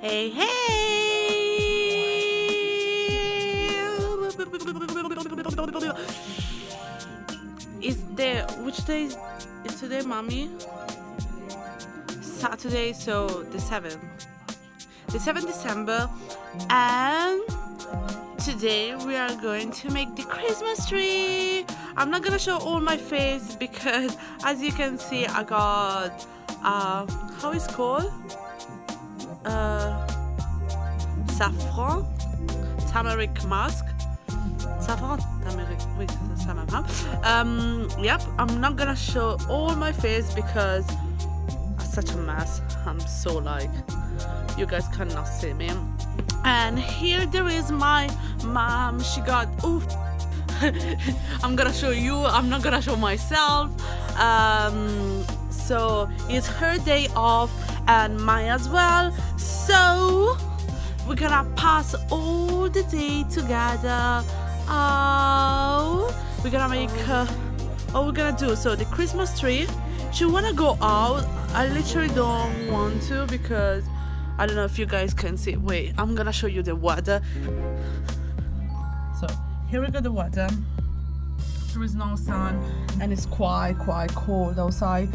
Hey, hey! Which day is today, mommy? Saturday, so the 7th. The 7th December, and today we are going to make the Christmas tree. I'm not gonna show all my face because, as you can see, I got how is it called? Saffron turmeric mask. Saffron turmeric. Wait, yep. I'm not gonna show all my face because I'm such a mess. I'm so like, you guys cannot see me. And here there is my mom. She got oof. I'm gonna show you. I'm not gonna show myself. So it's her day off and mine as well. So we're gonna pass all the day together. Oh, we're gonna make. What we're gonna do? So the Christmas tree. She wanna go out. I literally don't want to because I don't know if you guys can see. Wait, I'm gonna show you the weather. So here we got the weather. There is no sun and it's quite cold outside.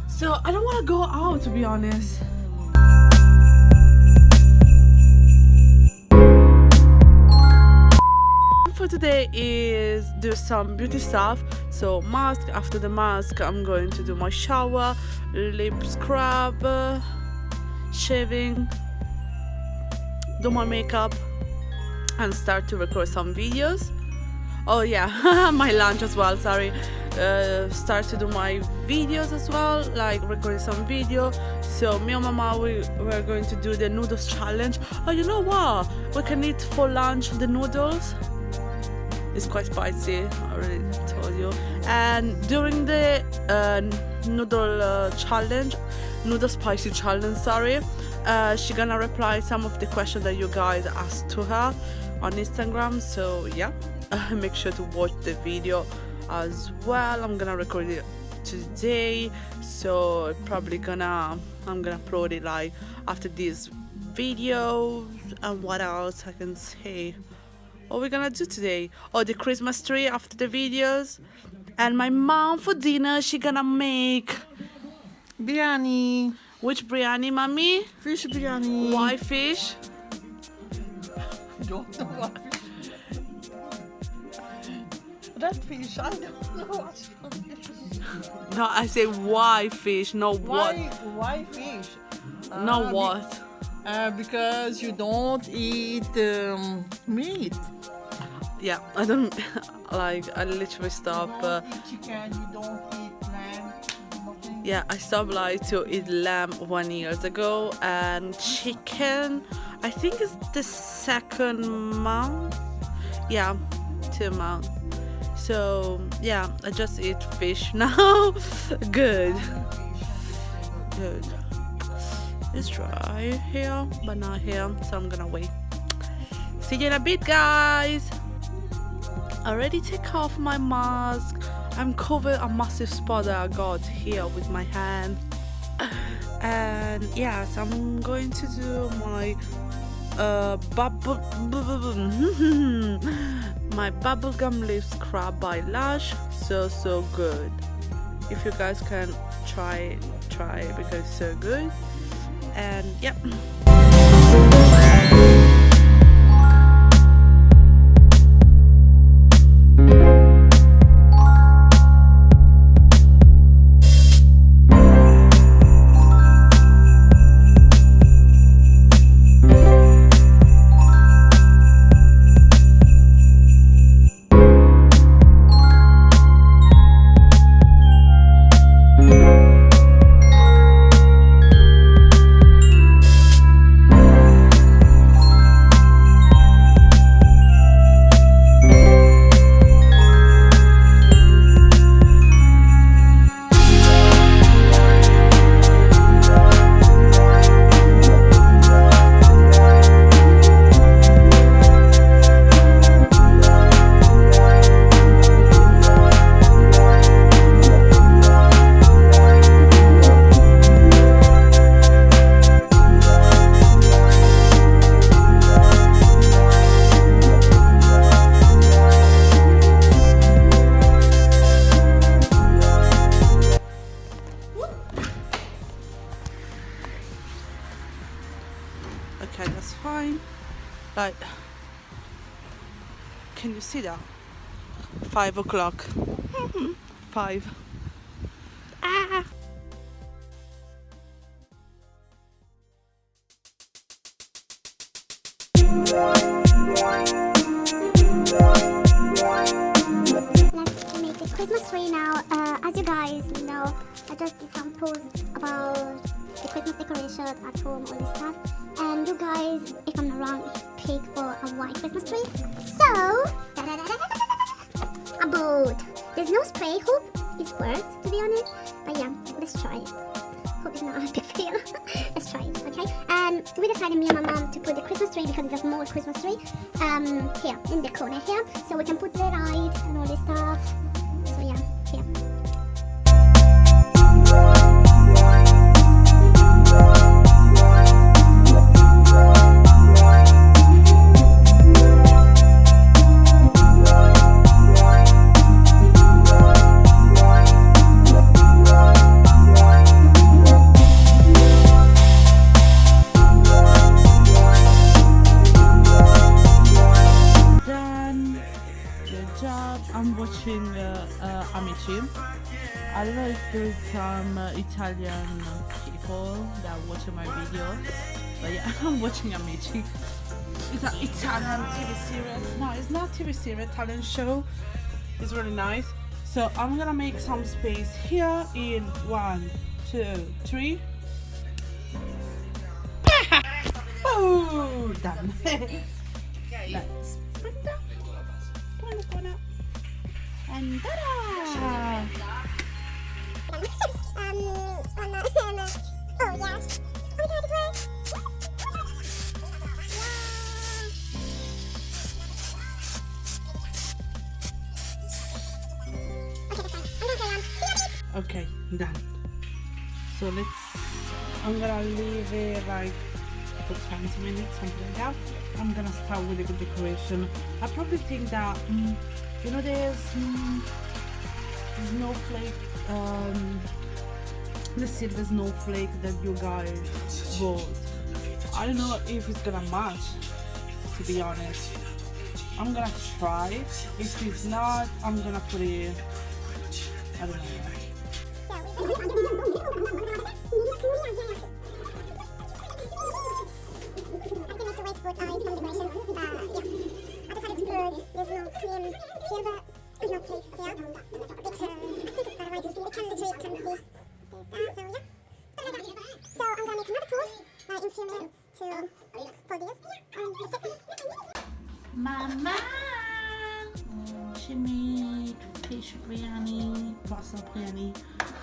So I don't want to go out, to be honest. For today is do some beauty stuff. So mask. After the mask, I'm going to do my shower, lip scrub, shaving, do my makeup, and start to record some videos. Oh yeah, my lunch as well. Sorry. Start to do my videos as well, like recording some video. So me and mama we're going to do the noodles challenge. Oh, you know what? We can eat for lunch the noodles. It's quite spicy, I already told you. And during the noodle spicy challenge, sorry, she gonna reply some of the questions that you guys asked to her on Instagram. So yeah, make sure to watch the video as well. I'm gonna record it today, so I'm gonna upload it like after this video. And what else I can say? What we're gonna do today? Oh, the Christmas tree after the videos. And my mom for dinner, she gonna make biryani. Which biryani, mommy? Fish biryani. Why fish? Don't know what fish. Red fish, I don't know what fish. No, I say why fish, no what. Why fish? No what? Because you don't eat meat. Yeah, I don't like. I literally stop. You don't eat chicken. You don't eat lamb. Nothing. Yeah, I stopped like to eat lamb 1 year ago, and chicken. I think it's the second month. Yeah, 2 months. So yeah, I just eat fish now. Good. Good. It's dry here, but not here, so I'm gonna wait. See you in a bit, guys. I already take off my mask. I'm covered a massive spot that I got here with my hand. And yes, I'm going to do my my bubblegum lip scrub by Lush. So good. If you guys can try it because it's so good. And yep. Like, can you see that? 5 o'clock. 5. Ah. Let's make the Christmas tree now. As you guys know, I just did some posts about the Christmas decoration at home, all this stuff. And you guys, if I'm not wrong, pick for a white Christmas tree. So, a boat. There's no spray. Hope it works, to be honest. But yeah, let's try it. Hope it's not a big fail. Let's try it, okay? And we decided, me and my mom, to put the Christmas tree, because it's a small Christmas tree, here in the corner here, so we can put the light and all this stuff. So yeah, here. I'm watching Amici. I don't know if there's some Italian people that are watching my video, but yeah, I'm watching Amici. It's an Italian TV series. No, it's not TV series, talent show. It's really nice. So I'm gonna make some space here in 1, 2, 3. Oh, done. Let's bring that. Put the corner. And ta-da! Oh yes. Okay, done. So I'm gonna leave it like for 20 minutes, something like that. I'm gonna start with the decoration. I probably think that, you know, there's snowflake, the silver snowflake that you guys bought. I don't know if it's gonna match, to be honest. I'm gonna try. If it's not, I'm gonna put it, I don't know. Mama, she made fish biryani, poisson biryani.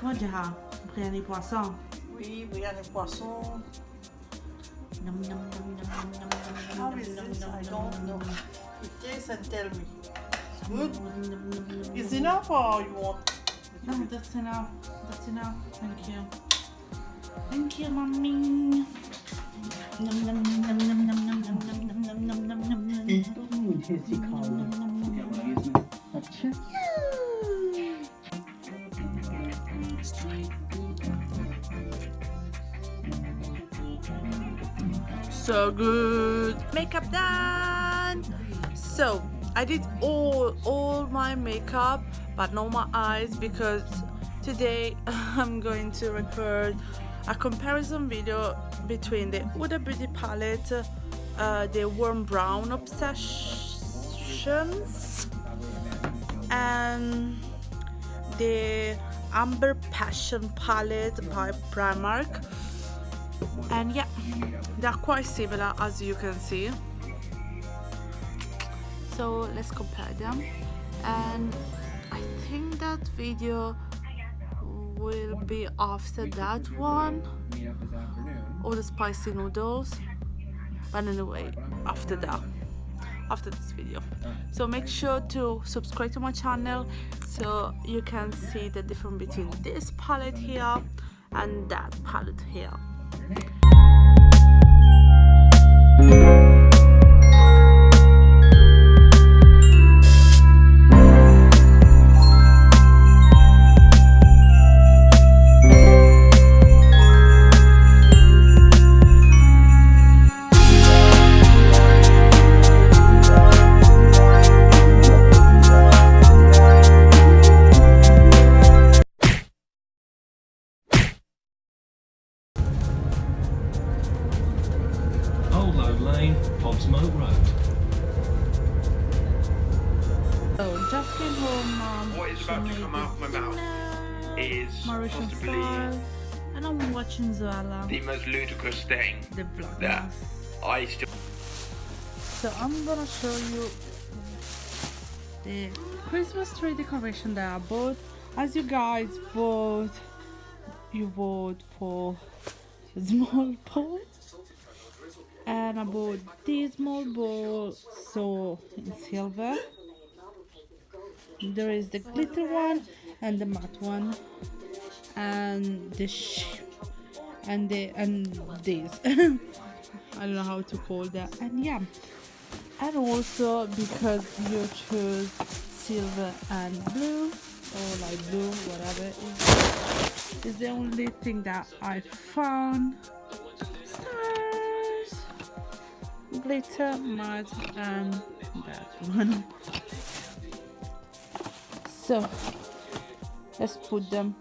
Comment dire? Biryani poisson. Oui, biryani poisson. Nom, nom, nom, nom, nom, nom, How nom, is nom, this? nom, I nom, don't know. nom. It tastes and tell me. Good? Nom, nom, nom, nom, Is nom. enough or you want? No, that's enough. That's enough. Thank you. Thank you, mommy. Nom, nom, nom, nom, nom, nom, nom, nom, nom, nom, nom, nom, nom, nom. So good. Makeup done. So I did all my makeup, but not my eyes, because today I'm going to record a comparison video between the Huda Beauty palette, the warm brown obsessions, and the amber passion palette by Primark. And yeah, they're quite similar, as you can see. So let's compare them, and I think that video will be after that one, or the spicy noodles. But anyway, after that, after this video. So make sure to subscribe to my channel so you can see the difference between this palette here and that palette here. about to come out of my mouth is Mauritian possibly stars, and I'm watching Zoala, the most ludicrous thing the that vlogmas. I still. So I'm gonna show you the Christmas tree decoration that I bought. As you guys vote, you vote for a small bowl, and I bought this small bowl, so in silver. There is the glitter one and the matte one, and this and this. I don't know how to call that. And yeah, and also because you choose silver and blue or light blue, whatever is the only thing that I found. Stars, glitter, matte, and that one. So let's put them.